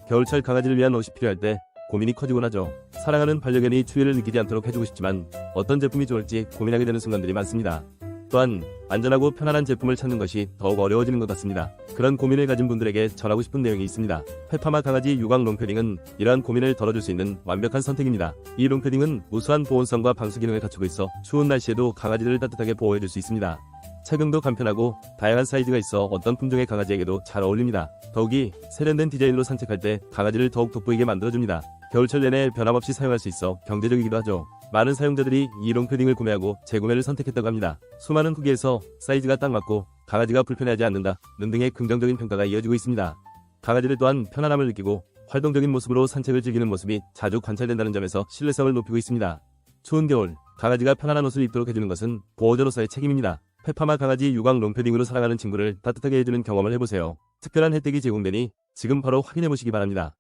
겨울철 강아지를 위한 옷이 필요할 때 고민이 커지곤 하죠. 사랑하는 반려견이 추위를 느끼지 않도록 해주고 싶지만 어떤 제품이 좋을지 고민하게 되는 순간들이 많습니다. 또한 안전하고 편안한 제품을 찾는 것이 더욱 어려워지는 것 같습니다. 그런 고민을 가진 분들에게 전하고 싶은 내용이 있습니다. 페파마 강아지 유광 롱패딩은 이러한 고민을 덜어줄 수 있는 완벽한 선택입니다. 이 롱패딩은 우수한 보온성과 방수 기능을 갖추고 있어 추운 날씨에도 강아지들을 따뜻하게 보호해줄 수 있습니다. 착용도 간편하고 다양한 사이즈가 있어 어떤 품종의 강아지에게도 잘 어울립니다. 더욱이 세련된 디자인으로 산책할 때 강아지를 더욱 돋보이게 만들어줍니다. 겨울철 내내 변함없이 사용할 수 있어 경제적이기도 하죠. 많은 사용자들이 이 롱패딩을 구매하고 재구매를 선택했다고 합니다. 수많은 후기에서 사이즈가 딱 맞고 강아지가 불편해하지 않는다 등등의 긍정적인 평가가 이어지고 있습니다. 강아지들 또한 편안함을 느끼고 활동적인 모습으로 산책을 즐기는 모습이 자주 관찰된다는 점에서 신뢰성을 높이고 있습니다. 추운 겨울, 강아지가 편안한 옷을 입도록 해주는 것은 보호자로서의 책임입니다. 페파마 강아지 유광 롱패딩으로 살아가는 친구를 따뜻하게 해주는 경험을 해보세요. 특별한 혜택이 제공되니 지금 바로 확인해보시기 바랍니다.